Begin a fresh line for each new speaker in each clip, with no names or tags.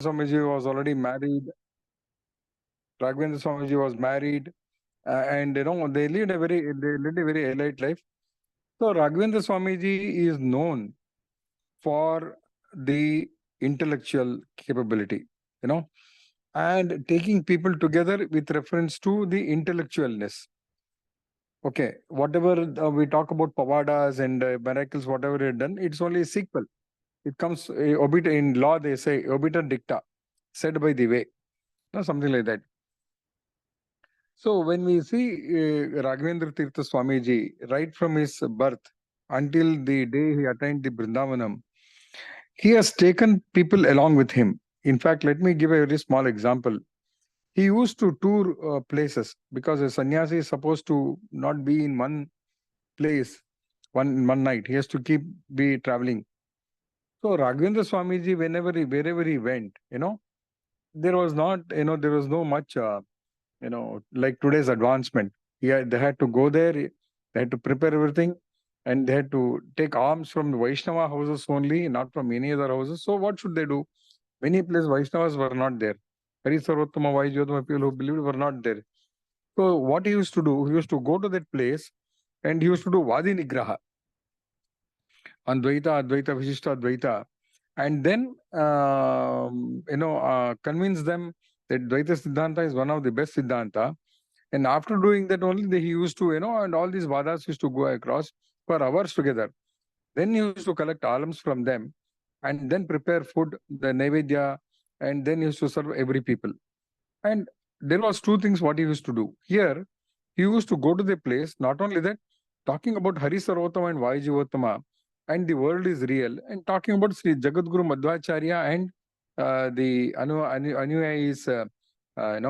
Swamiji was already married. Raghavendra Swamiji was married, and they lived a very elite life. So Raghavendra Swamiji is known for the intellectual capability, you know, and taking people together with reference to the intellectualness. Okay, whatever we talk about pavadas and miracles, whatever he had done, it's only a sequel. It comes obiter in law. They say obiter dicta, said by the way, something like that. So when we see Raghavendrateerth Swamiji, right from his birth until the day he attained the Brindavanam, he has taken people along with him. In fact, let me give a very small example. He used to tour places because a sannyasi is supposed to not be in one place one night. He has to be traveling. So Raghavendra Swamiji, wherever he went, there was not, there was no much, like today's advancement. They had to go there, they had to prepare everything, and they had to take alms from the Vaishnava houses only, not from any other houses. So what should they do? Many places Vaishnavas were not there. Hari Sarvottama Vaishyotama people who believed were not there. So what he used to do, he used to go to that place and he used to do Vadi Nigraha on Dvaita, Advaita, Vishishta, Advaita, and then convince them that Dvaita Siddhanta is one of the best Siddhanta. And after doing that only, he used to, and all these Vadas used to go across for hours together. Then he used to collect alms from them and then prepare food, the Naivedya, and then he used to serve every people. And there was two things what he used to do. Here, he used to go to the place, not only that, talking about Hari Sarvottama and Vayu and the world is real, and talking about Sri Jagadguru Madhvacharya and the Anuyayis,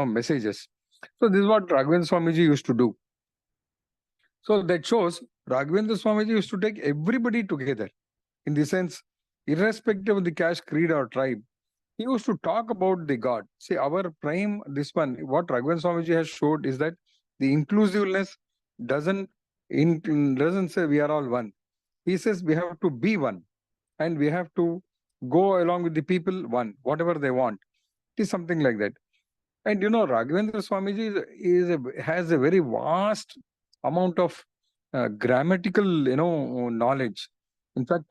messages. So this is what Raghavendra Swamiji used to do. So that shows Raghavendra Swamiji used to take everybody together. In the sense, irrespective of the caste, creed, or tribe, he used to talk about the God. See, our prime, this one, what Raghavendra Swamiji has showed is that the inclusiveness doesn't doesn't say we are all one. He says we have to be one, and we have to go along with the people one, whatever they want. It is something like that. And Raghavendra Swamiji has a very vast amount of grammatical, knowledge. In fact,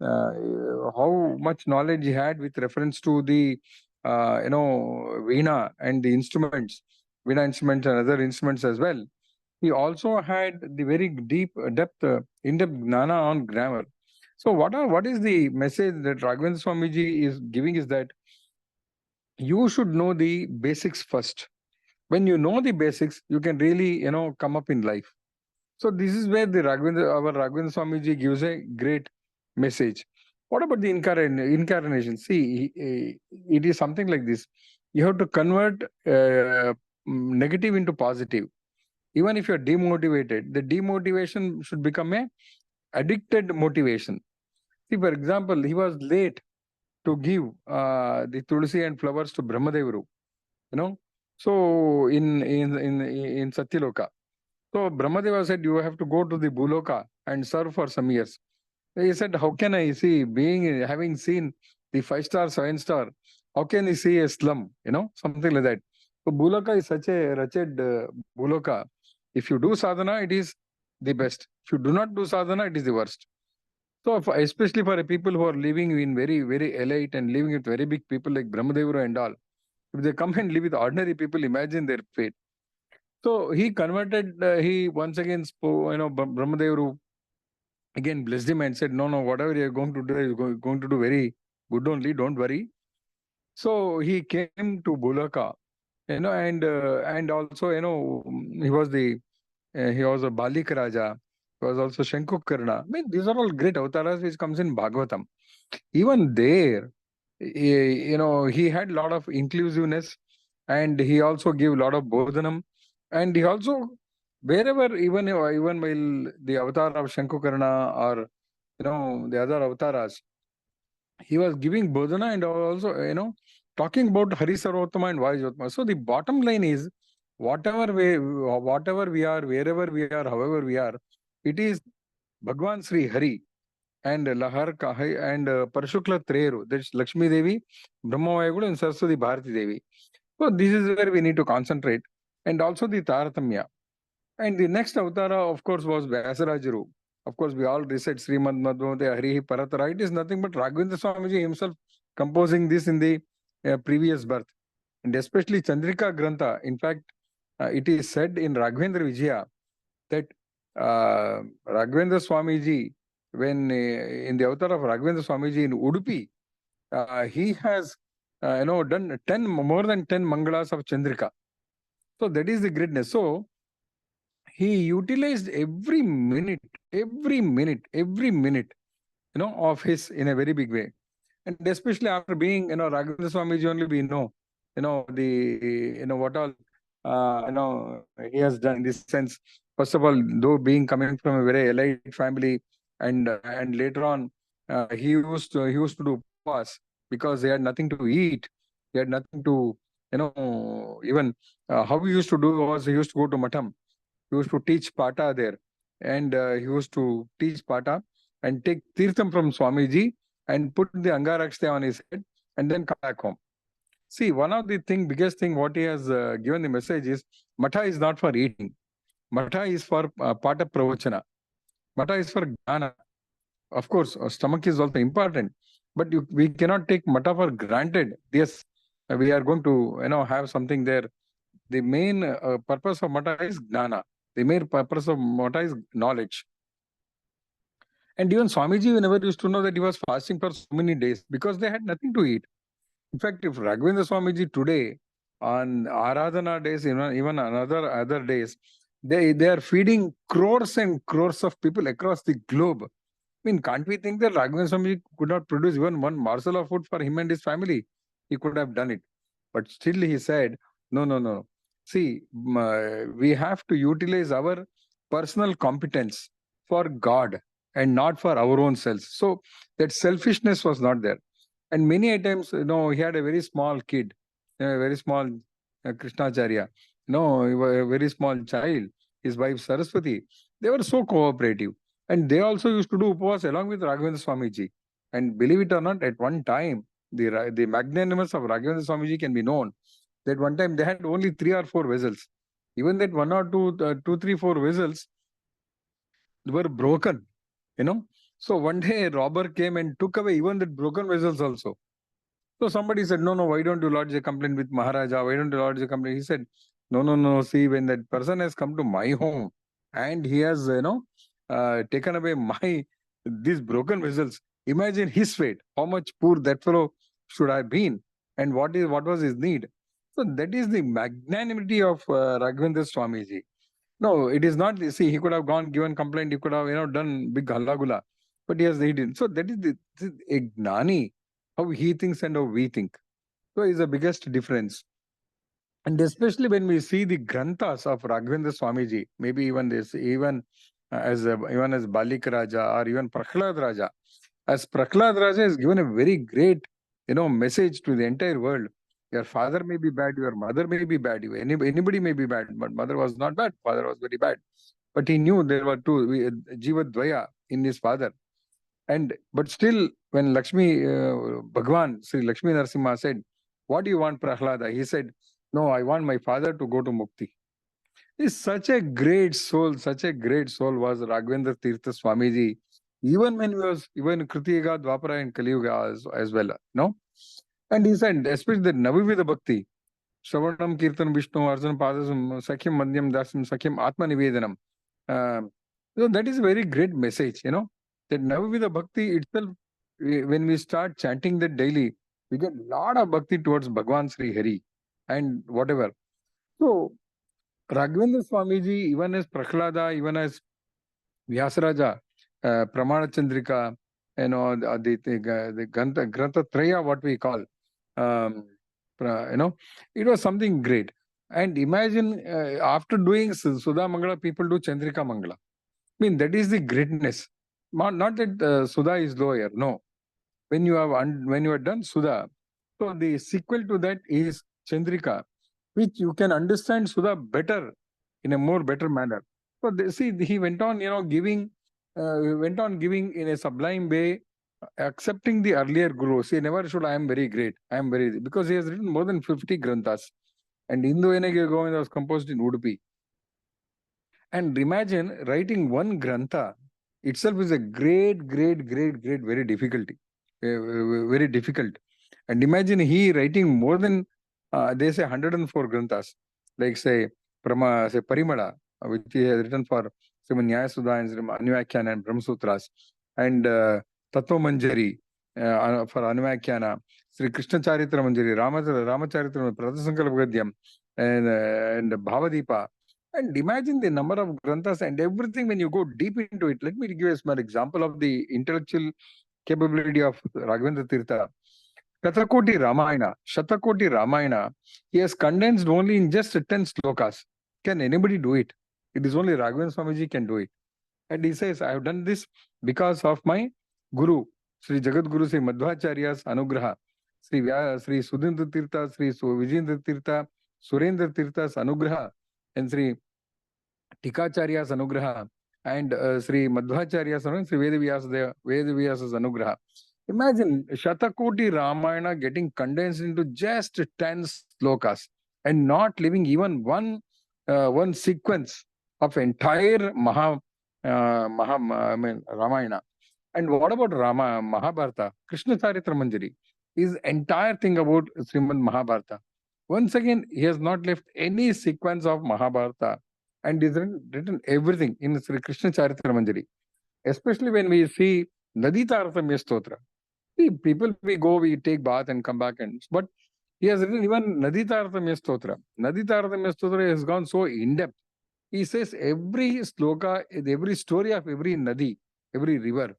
how much knowledge he had with reference to the, Veena and the instruments, Veena instruments and other instruments as well. He also had the very deep depth, in-depth Gnana on grammar. So what is the message that Raghavendra Swamiji is giving is that you should know the basics first. When you know the basics, you can really, come up in life. So this is where our Raghavendra Swamiji gives a great message. What about the incarnation? See, it is something like this. You have to convert negative into positive. Even if you're demotivated, the demotivation should become a addicted motivation. See, for example, he was late to give the tulsi and flowers to Brahmadevaru. So in Satyaloka. So Brahmadeva said, you have to go to the Bhuloka and serve for some years. He said, how can I see, having seen the 5-star, 7-star, how can I see a slum? Something like that. So Bhuloka is such a wretched Bhuloka. If you do sadhana, it is the best. If you do not do sadhana, it is the worst. So especially for people who are living in very, very elite and living with very big people like Brahmadeva and all, if they come and live with ordinary people, imagine their fate. So he converted, he once again spoke, Brahmadeva again blessed him and said, no, whatever you're going to do is going to do very good only, don't worry. So he came to Bulaka, and also, he was a Balik Raja, he was also Shankukarna. I mean, these are all great avatars which comes in Bhagavatam. Even there, he had a lot of inclusiveness, and he also gave a lot of bodhanam, and he also wherever, even while the avatar of Shankukarna or the other avatars, he was giving bodhana and also talking about Hari Sarvottama and Vajotma. So the bottom line is, whatever we are, wherever we are, however we are, it is Bhagwan Sri Hari and Lahar Kahai and Parashukla Treru. That's Lakshmi Devi, Brahma Vayagudu, and Saraswati Bharati Devi. So this is where we need to concentrate. And also the Taratamya. And the next Avatara, of course, was Vyasarajuru. Of course, we all recite Srimad Madhva Harihi Paratara. It is nothing but Raghavendra Swamiji himself composing this in the previous birth. And especially Chandrika Grantha. In fact, it is said in Raghavendra Vijaya that Raghavendra Swamiji, when in the avatar of Raghavendra Swamiji in Udupi, he has done more than 10 mangalas of Chandrika. So that is the greatness. So he utilized every minute, of his in a very big way. And especially after being, Raghavendra Swamiji only we know, what all, he has done in this sense. First of all, though being coming from a very elite family, and later on, he used to do upas because he had nothing to eat. He had nothing to, even how he used to do was he used to go to Matam. He used to teach Pata there. And he used to teach Pata and take Tirtham from Swamiji and put the Angaraksha on his head and then come back home. See, one of the biggest thing what he has given the message is, Matha is not for eating. Matha is for Pata Pravachana. Matha is for Jnana. Of course, stomach is also important, but we cannot take Matha for granted. Yes, we are going to, have something there. The main purpose of Matha is Jnana. The main purpose of Matha is knowledge. And even Swamiji, we never used to know that he was fasting for so many days because they had nothing to eat. In fact, if Raghavendra Swamiji today, on Aradhana days, even another other days, they are feeding crores and crores of people across the globe. I mean, can't we think that Raghavendra Swamiji could not produce even one morsel of food for him and his family? He could have done it. But still he said, no, no, no. See, we have to utilize our personal competence for God and not for our own selves. So that selfishness was not there. And many times, he had a very small kid, a very small Krishnacharya, a very small child, his wife Saraswati. They were so cooperative. And they also used to do upavas along with Raghavendra Swamiji. And believe it or not, at one time, the magnanimous of Raghavendra Swamiji can be known that one time they had only 3 or 4 vessels. Even that 1 or 2, 3, 4 vessels were broken, So one day a robber came and took away even that broken vessels also. So somebody said, no, why don't you lodge a complaint with Maharaja? Why don't you lodge a complaint? He said, no, see, when that person has come to my home and he has, taken away these broken vessels, imagine his fate, how much poor that fellow should have been and what was his need. So that is the magnanimity of Raghavendra Swamiji. No, it is not. See, he could have given complaint. He could have, done big hallagula, but he didn't. So that is a gnani, how he thinks and how we think. So is the biggest difference. And especially when we see the granthas of Raghavendra Swamiji, maybe even as Balik Raja or even Prahlad Raja, as Prahlad Raja has given a very great, message to the entire world. Your father may be bad, your mother may be bad, anybody may be bad, but mother was not bad, father was very bad. But he knew there were two, Jiva Dvaya in his father. But still, when Bhagwan, Sri Lakshmi Narasimha said, what do you want, Prahlada? He said, no, I want my father to go to Mukti. He's such a great soul was Raghavendrateerth Swamiji, even when he was, even Kritiyuga, Dwapara and Kaliyuga as well, no? And he said, especially the Navavida Bhakti, Shravanam, Kirtan, Vishnu, Arjuna, Padasam, Sakyam, Madhyam, Dasam, Sakyam, Atma Nivedanam. So that is a very great message, that Navavida Bhakti itself, when we start chanting that daily, we get a lot of bhakti towards Bhagwan Sri Hari and whatever. So, Raghavendra Swamiji, even as Prahlada, even as Vyasaraja, Pramana Chandrika, the Grantha Traya, what we call, it was something great. And imagine after doing Sudha Mangala, people do Chandrika Mangala. I mean, that is the greatness. Not that Sudha is lower, no. When you have done Sudha, so the sequel to that is Chandrika, which you can understand Sudha better in a more better manner. So see, he went on, giving went on giving in a sublime way, accepting the earlier gurus. He never should, I am very great, I am very, because he has written more than 50 granthas. And Hindu Enage Govinda was composed in Udupi. And imagine writing one grantha itself is a great, very difficulty. Very difficult. And imagine he writing more than, they say 104 granthas, like say, say Parimala, which he has written for Srimad Nyaya Sudha and Srimad Anuvyakhyan and Brahmasutras, and Tattva Manjari for Anuvyakhana, Sri Krishna Charitra Manjari, Ramacharitra, Pratasankalpa Gadyam, and Bhavadipa. And imagine the number of granthas and everything when you go deep into it. Let me give a small example of the intellectual capability of Raghavendrateerth. Shatakoti Ramayana, he has condensed only in just 10 slokas. Can anybody do it? It is only Raghavendra Swamiji can do it. And he says, I have done this because of my Guru, Sri Jagat Guru, Sri Madhwacharya's Anugraha, Sri Sudindra Tirtha, Sri Vijendra Tirtha, Surendra Tirtha's Anugraha, and Sri Tikacharya's Anugraha, and Sri Madhwacharya's Anugraha, Sri Vedavyas's Anugraha. Imagine Shatakoti Ramayana getting condensed into just 10 slokas and not leaving even one sequence of entire Ramayana. And what about Mahabharata? Krishna Charitra Manjari is entire thing about Srimad Mahabharata. Once again, he has not left any sequence of Mahabharata, and he's written everything in Sri Krishna Charitra Manjari. Especially when we see Nadi Tarathamya Stotra. See, people, we take bath and come back, but he has written even Nadi Tarathamya Stotra. Nadi Tarathamya Stotra has gone so in depth. He says every sloka, every story of every Nadi, every river,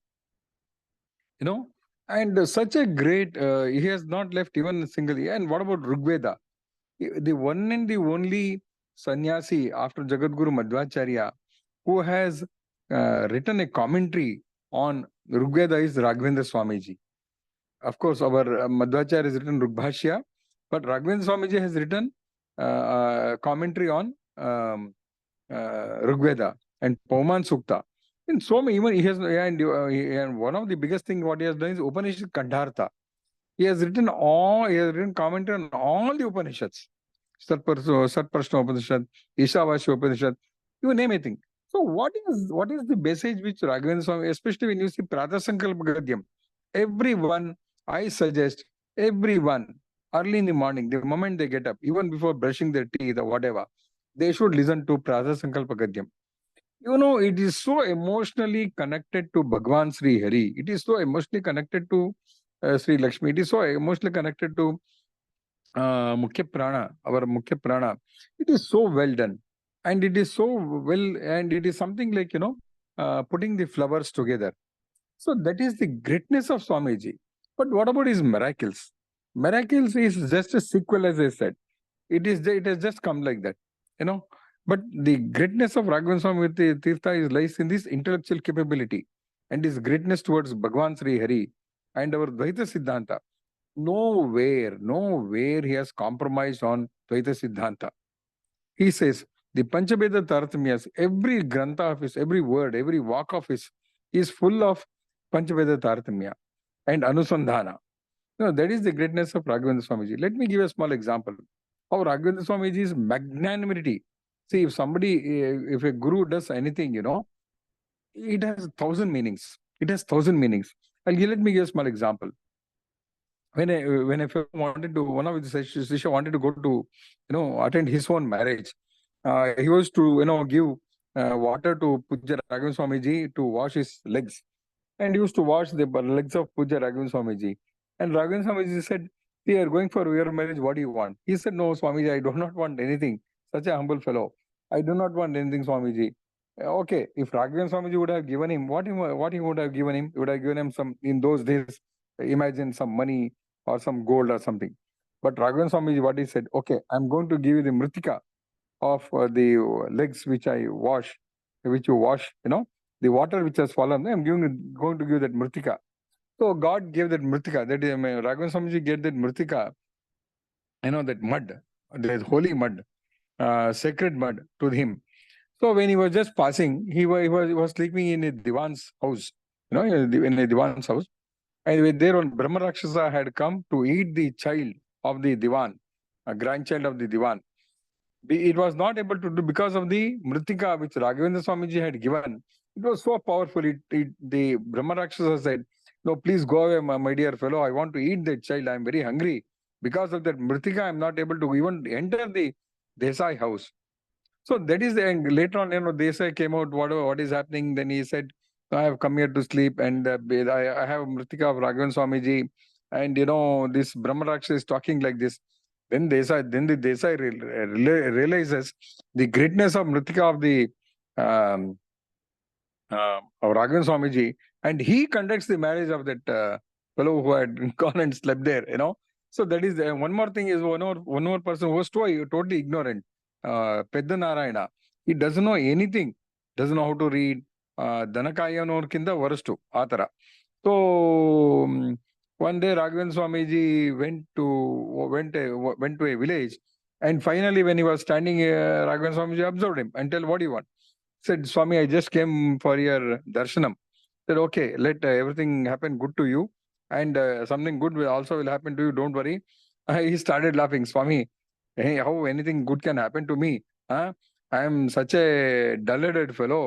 and such a great, he has not left even a single. And what about Rigveda? The one and the only sannyasi after Jagadguru Madhvacharya who has written a commentary on Rigveda is Raghavendra Swamiji. Of course, our Madhvacharya has written Rugbhashya, but Raghavendra Swamiji has written commentary on Rigveda and Pauman Sukta. And so many, even he has, and one of the biggest thing what he has done is Upanishad Kandhartha. He has written commentary on all the Upanishads. Satprashna Upanishad, Ishavasya Upanishad, you name anything. So what is the message which Raghavendra Swami, especially when you see Pratasankalpa Gadyam, everyone, I suggest, everyone, early in the morning, the moment they get up, even before brushing their teeth or whatever, they should listen to Pratasankalpa Gadyam. It is so emotionally connected to Bhagwan Sri Hari. It is so emotionally connected to Sri Lakshmi. It is so emotionally connected to Mukhya Prana, our Mukhya Prana. It is so well done. And it is so well, and it is something like, putting the flowers together. So that is the greatness of Swamiji. But what about his miracles? Miracles is just a sequel, as I said. It has just come like that, But the greatness of Raghavendrateerth Swami lies in this intellectual capability and his greatness towards Bhagwan Sri Hari and our Dvaita Siddhanta. Nowhere he has compromised on Dvaita Siddhanta. He says the Panchabeda Taratmyas, every grantha of his, every word, every walk of his is full of Panchabeda Taratmya and Anusandhana. That is the greatness of Raghavendra Swamiji. Let me give a small example of Raghavendra Swamiji's magnanimity. See, if a guru does anything, it has 1,000 meanings. It has 1,000 meanings. Let me give a small example. When a fellow wanted to, one of the Sisha wanted to go to, attend his own marriage, he was to, give water to Pujya Raghavendra Swamiji to wash his legs. And he used to wash the legs of Pujya Raghavendra Swamiji. And Raghavendra Swamiji said, "We are going for your marriage. What do you want?" He said, "No, Swamiji, I do not want anything. Such a humble fellow. I do not want anything, Swamiji." Okay, if Raghavendra Swamiji would have given him, what he would have given him? He would have given him some, in those days, imagine some money or some gold or something. But Raghavendra Swamiji, what he said, "Okay, I'm going to give you the mritika of the legs which I wash, which you wash, the water which has fallen. I'm going to give that mritika." So God gave that mritika. That is, Raghavendra Swamiji gave that mritika, that mud, that holy mud, sacred mud to him. So when he was just passing, he was sleeping in a Divan's house, in a Divan's house. And there one Brahma Rakshasa had come to eat the child of the Divan, a grandchild of the Divan. It was not able to do because of the Mritika which Raghavendra Swamiji had given. It was so powerful. The Brahma Rakshasa said, "No, please go away, my dear fellow. I want to eat that child. I am very hungry. Because of that Mritika, I am not able to even enter the Desai house." So that is the, and later on, Desai came out, what is happening. Then he said, "I have come here to sleep, and I have Mritika of Raghavendra Swamiji, and this Brahma Rakshasa is talking like this." Then the Desai realizes the greatness of Mritika of the um, of Raghavendra Swamiji, and he conducts the marriage of that fellow who had gone and slept there. So that is one more thing is one more person who was totally ignorant. Pedda Narayana. He doesn't know anything. Doesn't know how to read. Danakayanor ವರಷ್ಟು ಆ ಥರ. So one day Raghavendra Swamiji went to a village, and finally when he was standing, Raghavendra Swamiji observed him and tell, "What do you want?" Said, "Swami, I just came for your darshanam." Said, "Okay, let everything happen good to you, and something good will happen to you. Don't worry." He started laughing. "Swami, hey, how anything good can happen to me? Huh? I am such a dull-headed fellow,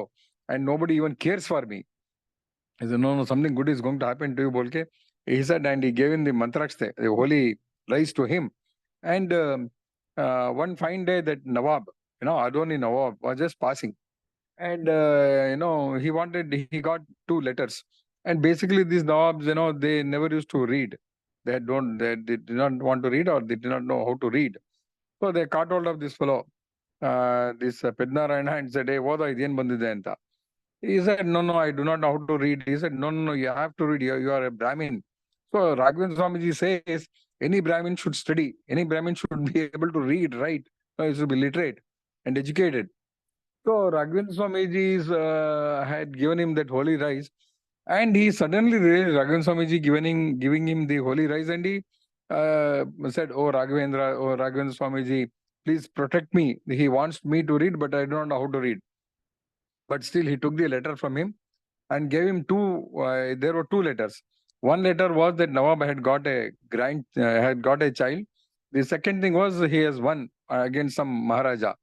and nobody even cares for me." He said, "No, something good is going to happen to you, Bolke." He said, and he gave him the mantrakste, the holy rice to him. And one fine day, that Nawab, Adoni Nawab, was just passing. And, he got two letters. And basically, these Nawabs, they never used to read. They did not want to read, or they did not know how to read. So they caught hold of this fellow, this Pednarayana, and said, "Hey, what idiyan bandide anta?" He said, "No, I do not know how to read." He said, No, you have to read. You are a Brahmin." So Raghavendra Swamiji says, any Brahmin should study. Any Brahmin should be able to read, write. He should be literate and educated. So Raghavendra Swamiji had given him that holy rice, and he suddenly realized Raghavendra Swamiji giving him the holy rice, and he said, "Oh Raghavendra Swamiji, please protect me. He wants me to read, but I don't know how to read." But still, he took the letter from him and gave him two. There were two letters. One letter was that Nawab had got a child. The second thing was he has won against some Maharaja.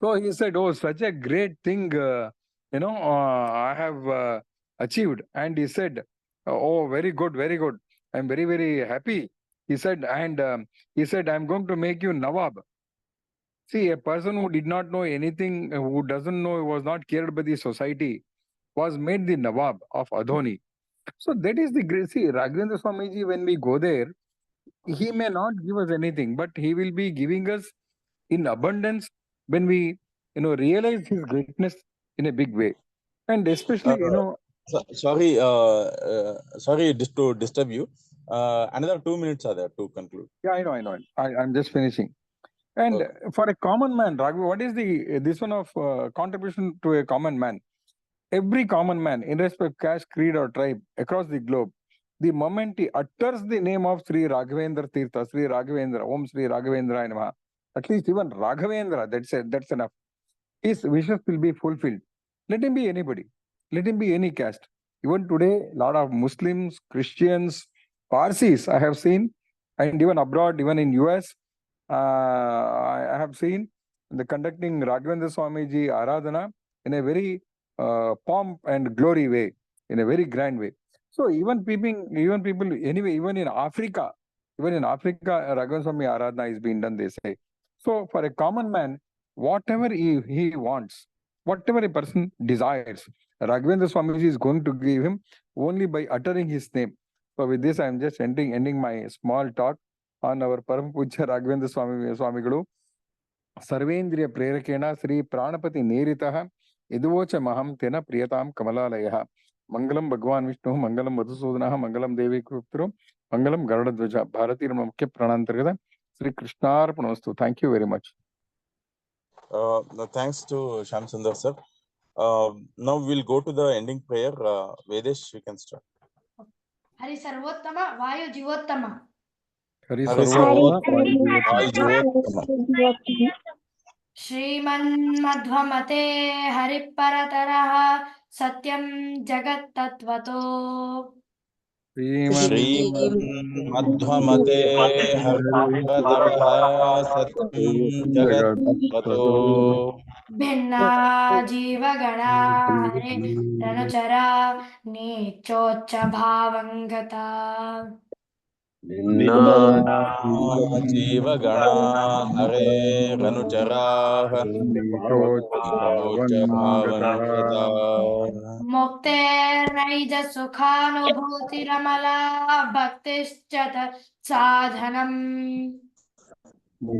So he said, "Oh, such a great thing, I have achieved." And he said, "Oh, very good, very good. I'm very, very happy." He said, and "I'm going to make you Nawab." See, a person who did not know anything, who doesn't know, was not cared by the society, was made the Nawab of Adhoni. So that is the great. See, Raghavendra Swamiji, when we go there, he may not give us anything, but he will be giving us in abundance when we, realize his greatness in a big way. And especially,
Sorry, to disturb you. Another 2 minutes are there to conclude.
Yeah, I know. I'm just finishing. And for a common man, Raghav, what is this one of contribution to a common man? Every common man, irrespective of caste, creed, or tribe across the globe, the moment he utters the name of Sri Raghavendrateerth, Sri Raghavendra, Om Sri Raghavendra Namaha, at least even Raghavendra, that's enough. His wishes will be fulfilled. Let him be anybody. Let him be any caste. Even today, a lot of Muslims, Christians, Parsis I have seen, and even abroad, even in US, I have seen the conducting Raghavendra Swamiji Aradhana in a very pomp and glory way, in a very grand way. So even people, anyway, even in Africa, Raghavendra Swami Aradhana is being done, they say. So for a common man, whatever he wants, whatever a person desires, Raghavendra Swamiji is going to give him only by uttering his name. So with this, I am just ending my small talk on our Param Pujya Raghavendra Swamigalu. Sarvendriya Prerakena Sri Pranapati Neritah Iduvocha Maham Tena Priyatam Kamalalaya. Mangalam Bhagwan Vishnu, Mangalam Madhusudana, Mangalam Devi Kruptru, Mangalam Garuda Bharati Ramukya Pranantargada, Sri Krishna Arpanastu. Thank you very much.
Thanks to Shyam Sundar sir. Now we'll go to the ending prayer. Vedesh, you can start.
Hari Sarvottama, Vayu Jivottama.
Hari Sarvottama, Vayu Jivottama.
श्रीमन्मध्वमते हरिपरतरः सत्यं जगत्तत्त्वतो
श्रीमन्मध्वमते हरिपरतरः सत्यं जगत्तत्त्वतो
भिन्ना जीवगणा हरे रणचरा नीचोच्च भावं गता
भिन्ना जीवगणा हरेरनुचराः नीचोच्च भावं गताः।
मुक्तेर्नैज सुखानुभूतिरमला भक्तिश्च साधनम्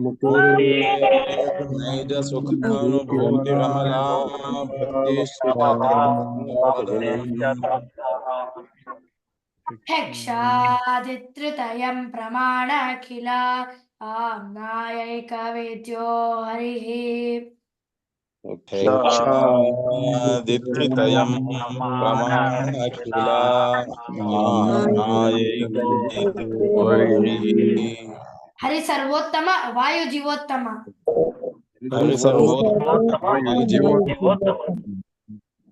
मुक्तेर्नैज सुखानुभूतिरमला भक्तिश्च साधनम्।
हेक्षादित्रितयं प्रमाणाखिला आम्नायैकवेद्यो हरिः
हेक्षादित्रितयं प्रमाणखिला नायैको हरिः।
हरि सर्वोत्तम वायु जीवोत्तम
हरि सर्वोत्तम.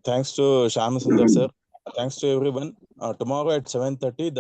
Thanks to Shyam Sundar sir. Thanks to everyone. Tomorrow at 7:30.